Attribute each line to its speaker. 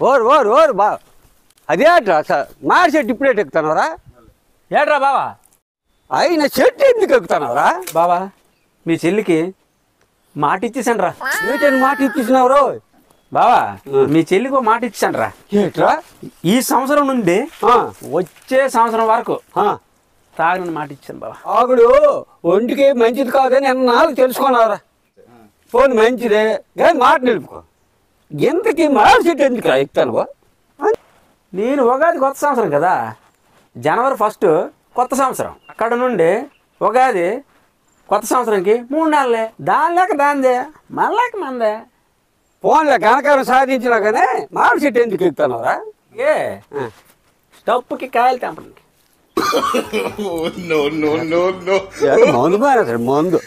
Speaker 1: ఓరు ఓరు ఓరు బా అదేట్రా మాడి చెట్టు ఇప్పుడే ఎక్కుతున్నారా?
Speaker 2: ఏట్రా బావా
Speaker 1: అయిన చెట్టు ఎందుకు ఎక్కుతున్నారా?
Speaker 2: బావా మీ చెల్లికి మాట ఇచ్చేసాను రా.
Speaker 1: ఏంటని మాట ఇచ్చేసినావు?
Speaker 2: బావా మీ చెల్లికి మాట ఇచ్చాను రా.
Speaker 1: ఏట్రా?
Speaker 2: ఈ సంవత్సరం నుండి వచ్చే సంవత్సరం వరకు తాగనని మాట ఇచ్చాను బావా.
Speaker 1: ఆగుడు ఒంటికి మంచిది కాదని ఎన్నాళ్ళు తెలుసుకున్నారా? ఫోన్ మంచిదే కానీ మాట నిలుపుకో. ఎంతకి మాడి చెట్టు ఎందుకు ఎక్కుతాను?
Speaker 2: నేను ఉగాది కొత్త సంవత్సరం కదా, జనవరి 1 కొత్త సంవత్సరం. అక్కడ నుండి ఉగాది కొత్త సంవత్సరంకి 3 నెలలే. దాని లేక దాందే మళ్ళాక మందే.
Speaker 1: ఫోన్లో ఘనకారం సాధించినా కానీ మాడి చెట్టు ఎందుకు ఎక్కుతానవరా?
Speaker 2: ఏ స్టప్పుకి కాయలు తెంపడానికి.
Speaker 1: మందు మానేసాడు మందు.